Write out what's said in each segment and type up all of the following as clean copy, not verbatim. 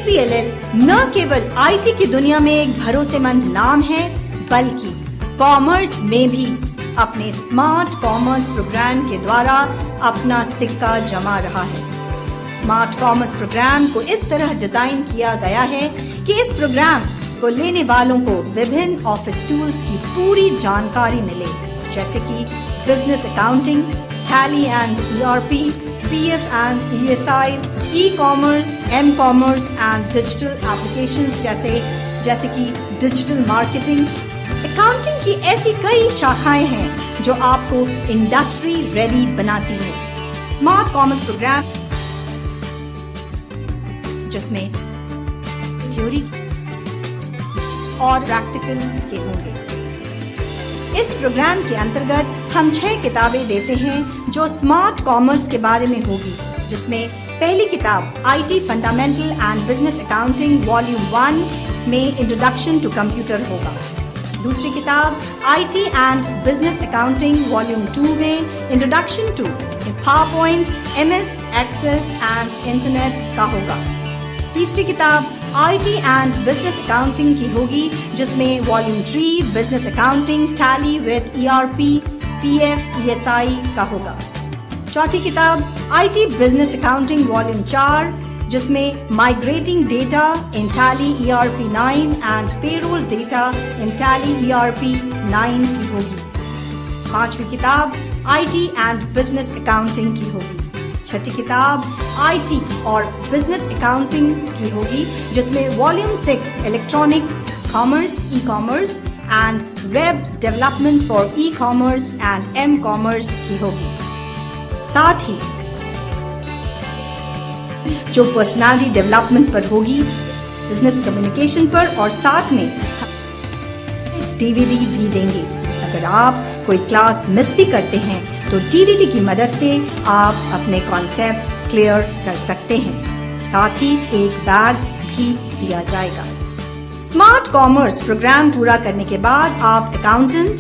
APLL न केवल IT की दुनिया में एक भरोसेमंद नाम है, बल्कि कॉमर्स में भी अपने स्मार्ट कॉमर्स प्रोग्राम के द्वारा अपना सिक्का जमा रहा है। स्मार्ट कॉमर्स प्रोग्राम को इस तरह डिजाइन किया गया है कि इस प्रोग्राम को लेने वालों को विभिन्न ऑफिस टूल्स की पूरी जानकारी मिले, जैसे कि business accounting, tally and ERP, PF and ESI, e commerce, m commerce and digital applications जैसे कि डिजिटल मार्केटिंग। अकाउंटिंग की ऐसी कई शाखाएं हैं जो आपको इंडस्ट्री रेडी बनाती है। स्मार्ट कॉमर्स प्रोग्राम जिसमें थ्योरी और प्रैक्टिकल के होंगे। इस प्रोग्राम के अंतर्गत हम 6 किताबें देते हैं जो स्मार्ट कॉमर्स के बारे में होगी, जिसमें पहली किताब IT fundamental and business accounting volume 1 में इंट्रोडक्शन टू कंप्यूटर होगा। दूसरी किताब IT and business accounting volume 2 में introduction to PowerPoint, MS Access and internet का होगा। तीसरी किताब IT एंड बिजनेस अकाउंटिंग की होगी, जिसमें volume 3 business accounting tally with ERP, PF, ESI का होगा। चौथी किताब IT बिजनेस अकाउंटिंग वॉल्यूम 4, जिसमें migrating data in tally ERP 9 and payroll data in tally ERP 9 की होगी। पांचवी किताब IT एंड बिजनेस अकाउंटिंग की होगी। छठी किताब IT और बिजनेस अकाउंटिंग की होगी, जिसमें volume 6 electronic commerce, e commerce and web development for e commerce and m commerce की होगी। साथ ही जो पर्सनालिटी डेवलपमेंट पर होगी, बिजनेस कम्युनिकेशन पर, और साथ में DVD भी देंगे। अगर आप कोई क्लास मिस भी करते हैं तो DVD की मदद से आप अपने कॉन्सेप्ट क्लियर कर सकते हैं। साथ ही एक बैग भी दिया जाएगा। स्मार्ट कॉमर्स प्रोग्राम पूरा करने के बाद आप accountant,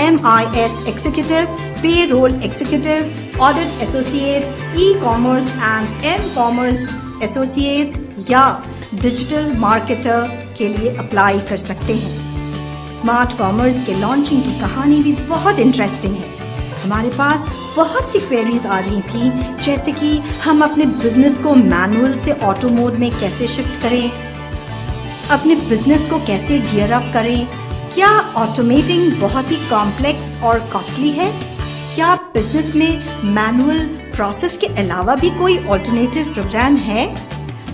MIS executive, payroll executive, audit associate, e commerce and m commerce associates या डिजिटल मार्केटर के लिए अप्लाई कर सकते हैं। स्मार्ट कॉमर्स के लॉन्चिंग की कहानी भी बहुत इंटरेस्टिंग है। हमारे पास बहुत सी क्वेरीज आ रही थी, जैसे कि हम अपने बिजनेस को मैनुअल से ऑटो मोड में कैसे शिफ्ट करें, अपने बिजनेस को कैसे गियर अप करें, क्या ऑटोमेटिंग बहुत ही कॉम्प्लेक्स और कॉस्टली है, क्या बिजनेस में मैनुअल प्रोसेस के अलावा भी कोई ऑल्टरनेटिव प्रोग्राम है,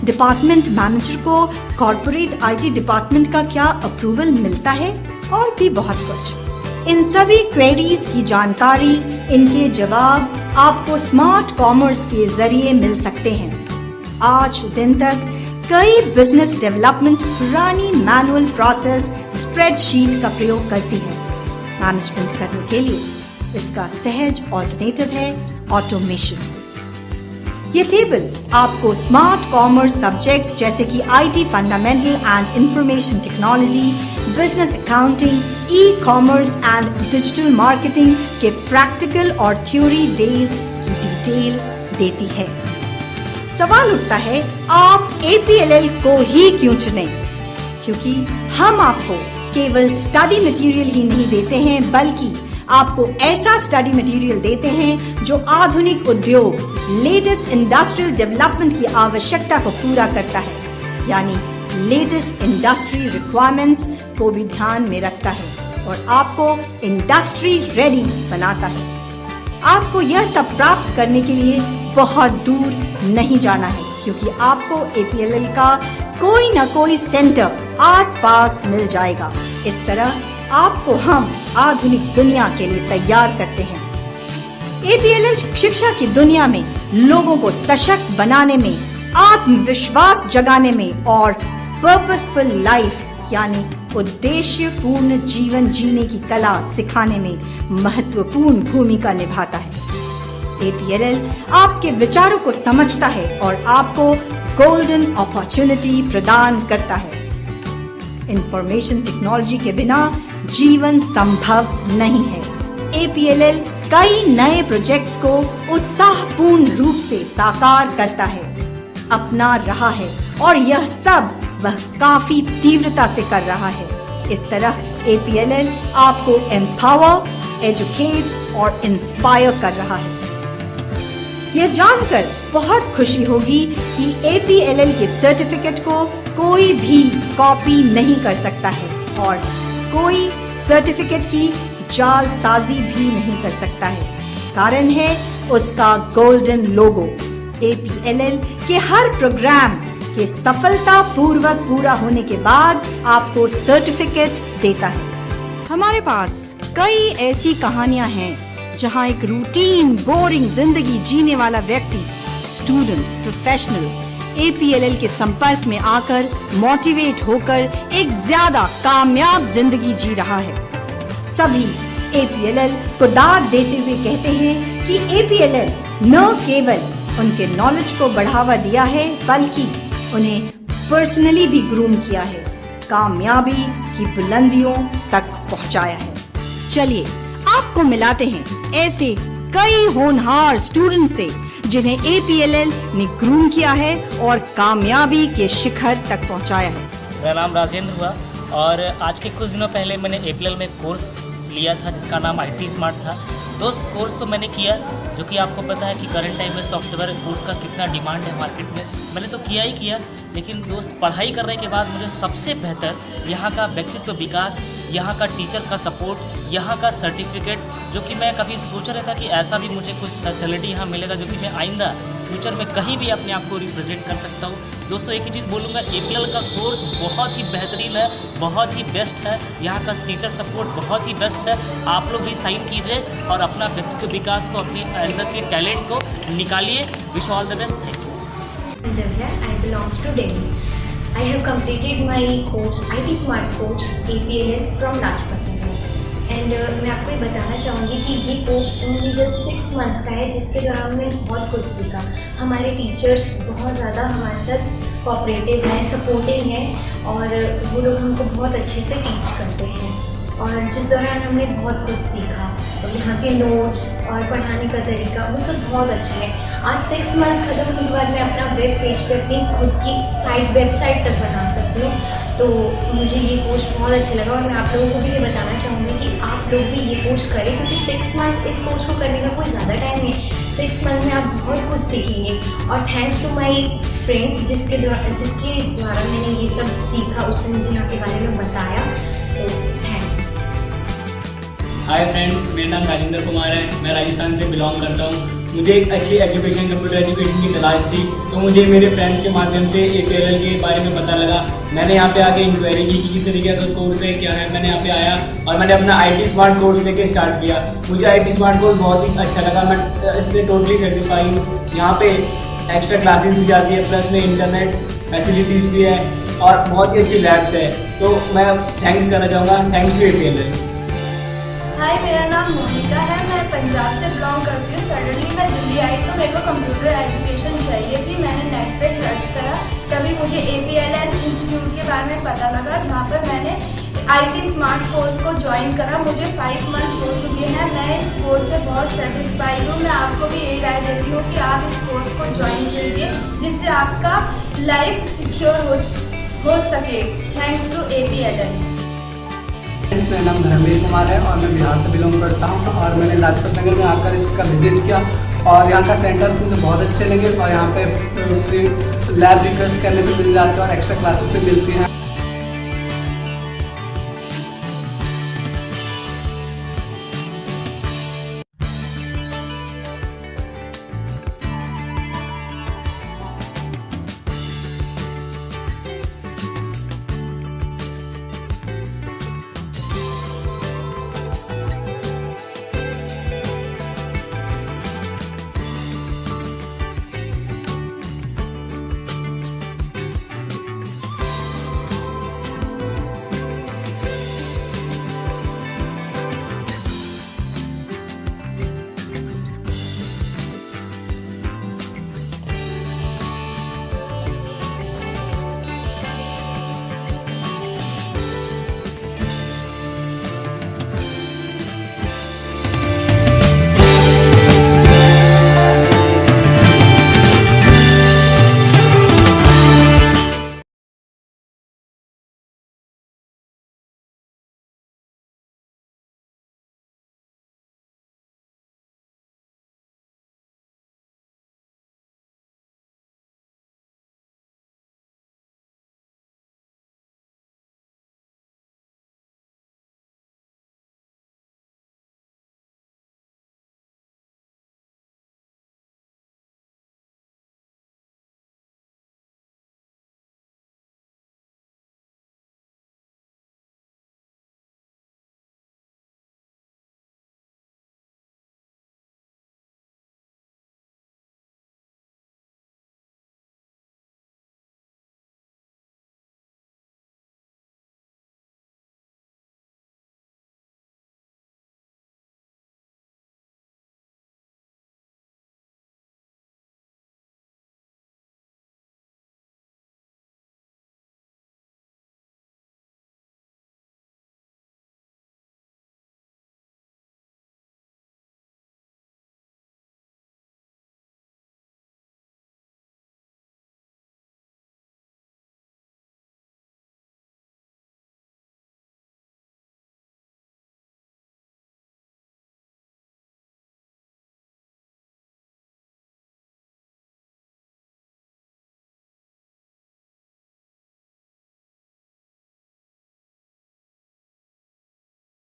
डिपार्टमेंट मैनेजर को कॉर्पोरेट IT डिपार्टमेंट का क्या अप्रूवल मिलता है, और भी बहुत कुछ। इन सभी क्वेरीज की जानकारी, इनके जवाब आपको स्मार्ट कॉमर्स के जरिए मिल सकते हैं। आज दिन तक कई बिजनेस डेवलपमेंट पुरानी मैनुअल प्रोसेस स्प्रेडशीट का प्रयोग करती है मैनेजमेंट करने के लिए। इसका सहज ऑल्टरनेटिव है ऑटोमेशन। ये टेबल आपको स्मार्ट कॉमर्स सब्जेक्ट्स जैसे कि IT fundamental and information technology, business accounting, ecommerce and digital marketing के प्रैक्टिकल और थ्योरी डेज की डिटेल देती है। सवाल उठता है, आप APLL को ही क्यों चुनें? क्योंकि हम आपको केवल स्टडी मटेरियल ही नहीं देते हैं, बल्कि आपको ऐसा स्टडी मटेरियल देते हैं जो आधुनिक उद्योग, लेटेस्ट इंडस्ट्रियल डेवलपमेंट की आवश्यकता को पूरा करता है, यानी लेटेस्ट इंडस्ट्री रिक्वायरमेंट्स को भी ध्यान में रखता है और आपको इंडस्ट्री रेडी बनाता है। आपको यह सब प्राप्त करने के लिए बहुत दूर नहीं जाना है, क्योंकि आपको APLL का कोई न कोई सेंटर आसपास मिल जाएगा। इस तरह आपको हम आधुनिक दुनिया के लिए तैयार करते हैं। APLL शिक्षा की दुनिया में लोगों को सशक्त बनाने में, आत्मविश्वास जगाने में और पर्पसफुल लाइफ यानी उद्देश्यपूर्ण जीवन जीने की कला सिखाने में महत्वपूर्ण भूमिका निभाता है। APLL आपके विचारों को समझता है और आपको गोल्डन अपॉर्चुनिटी प्रदान करता है। इंफॉर्मेशन टेक्नोलॉजी के बिना जीवन संभव नहीं है। APLL कई नए प्रोजेक्ट्स को उत्साहपूर्ण रूप से साकार करता है। अपना रहा है और यह सब वह काफी तीव्रता से कर रहा है। इस तरह APLL आपको एम्पावर, एजुकेट और इंस्पायर कर रहा है। यह जानकर बहुत खुशी होगी कि APLL के सर्टिफिकेट को कोई भी कॉपी नहीं कर सकता है और कोई सर्टिफिकेट की जालसाजी भी नहीं कर सकता है। कारण है उसका गोल्डन लोगो। APLL के हर प्रोग्राम के सफलतापूर्वक पूरा होने के बाद आपको सर्टिफिकेट देता है। हमारे पास कई ऐसी कहानियां हैं जहां एक रूटीन बोरिंग जिंदगी जीने वाला व्यक्ति, स्टूडेंट, प्रोफेशनल APLL के संपर्क में आकर मोटिवेट होकर एक ज्यादा कामयाब जिंदगी जी रहा है। सभी APLL को दाद देते हुए कहते हैं कि APLL न केवल उनके नॉलेज को बढ़ावा दिया है बल्कि उन्हें पर्सनली भी ग्रूम किया है, कामयाबी की बुलंदियों तक पहुंचाया है। चलिए आपको मिलाते हैं ऐसे कई होनहार स्टूडेंट से जिन्हें APLL ने ग्रूम किया है और कामयाबी के शिखर तक पहुंचाया है। मेरा नाम राजेंद्र हुआ और आज के कुछ दिनों पहले मैंने APLL में कोर्स लिया था जिसका नाम IT स्मार्ट था। दोस्त कोर्स तो मैंने किया, जो कि आपको पता है कि करंट टाइम में सॉफ्टवेयर कोर्स का कितना डिमांड है मार्केट में। मैंने तो किया ही किया, लेकिन दोस्त पढ़ाई करने के बाद मुझे सबसे बेहतर यहाँ का व्यक्तित्व विकास, यहाँ का टीचर का सपोर्ट, यहाँ का सर्टिफिकेट, जो कि मैं कभी सोच रहा था कि ऐसा भी मुझे कुछ फैसिलिटी यहाँ मिलेगा जो कि मैं आइंदा फ्यूचर में कहीं भी अपने आप को रिप्रेजेंट कर सकता हूँ। दोस्तों एक ही चीज़ बोलूँगा, APLL का कोर्स बहुत ही बेहतरीन है, बहुत ही बेस्ट है। यहाँ का टीचर सपोर्ट बहुत ही बेस्ट है। आप लोग भी साइन कीजिए और अपना व्यक्तित्व विकास को, अपने अंदर के टैलेंट को निकालिए। Wish all the best. Thank you. Divya, I belongs to Delhi. I have completed my course, IT Smart course, APLL from Rajput Nagar. And मैं आपको ये बताना चाहूँगी कि ये कोर्स ओनली जस्ट 6 मंथ्स का है, जिसके दौरान मैंने बहुत कुछ सीखा। हमारे टीचर्स बहुत ज़्यादा हमारे साथ कोऑपरेटिव हैं, सपोर्टिव हैं और वो लोग हमको बहुत अच्छे से टीच करते हैं। और जिस दौरान हमने बहुत कुछ सीखा और यहाँ के नोट्स और पढ़ाने का तरीका वो सब बहुत अच्छा है। आज 6 मंथ्स खत्म होने के बाद मैं अपना वेब पेज पे अपनी खुद की वेबसाइट तक बना सकती हूँ। तो मुझे ये कोर्स बहुत अच्छा लगा और मैं आप लोगों को भी ये बताना चाहूँगी कि आप लोग भी ये कोर्स करें, क्योंकि 6 मंथ इस कोर्स को करने का कोई ज़्यादा टाइम नहीं है। 6 मंथ में आप बहुत कुछ सीखेंगे। और थैंक्स टू माई फ्रेंड जिसके द्वारा मैंने ये सब सीखा, उसने मुझे यहाँ के बारे में बताया। तो थैंक्स। हाय फ्रेंड, मेरा नाम राजेंद्र कुमार है। मैं राजस्थान से बिलोंग करता हूँ। मुझे एक अच्छी एजुकेशन, कंप्यूटर एजुकेशन की तलाश थी, तो मुझे मेरे फ्रेंड्स के माध्यम से APLL के बारे में पता लगा। मैंने यहाँ पे आके इंक्वायरी की कि किस तरीके का कोर्स है, क्या है। मैंने यहाँ पे आया और मैंने अपना IT स्मार्ट कोर्स लेके स्टार्ट किया। मुझे IT स्मार्ट कोर्स बहुत ही अच्छा लगा, मैं इससे टोटली सेटिस्फाई हूँ। यहाँ पे एक्स्ट्रा क्लासेस दी जाती है, प्लस में इंटरनेट फैसिलिटीज़ भी है और बहुत ही अच्छी लैब्स है। तो मैं थैंक्स करना चाहूँगा, थैंक्स टू APLL। हाय, मेरा नाम मोनिका है। मैं पंजाब से बिलोंग करती हूँ। सडनली मैं दिल्ली आई तो मेरे को कंप्यूटर एजुकेशन चाहिए थी। मैंने नेट पे सर्च करा, तभी मुझे APLL इंस्टीट्यूट के बारे में पता लगा, जहाँ पर मैंने IT स्मार्ट कोर्स को ज्वाइन करा। मुझे 5 मंथ हो चुके हैं। मैं इस कोर्स से बहुत सेटिस्फाइड हूँ। मैं आपको भी यही राय देती हूँ कि आप इस कोर्स को ज्वाइन कीजिए, जिससे आपका लाइफ सिक्योर हो सके। Thanks to APLL। मेरा नाम धर्मवीर कुमार है और मैं बिहार से बिलोंग करता हूँ और मैंने लाजपत नगर में आकर इसका विजिट किया और यहाँ का सेंटर मुझे बहुत अच्छे लगे और यहाँ पे लैब रिक्वेस्ट करने पे मिल जाते हैं और एक्स्ट्रा क्लासेस भी मिलती हैं।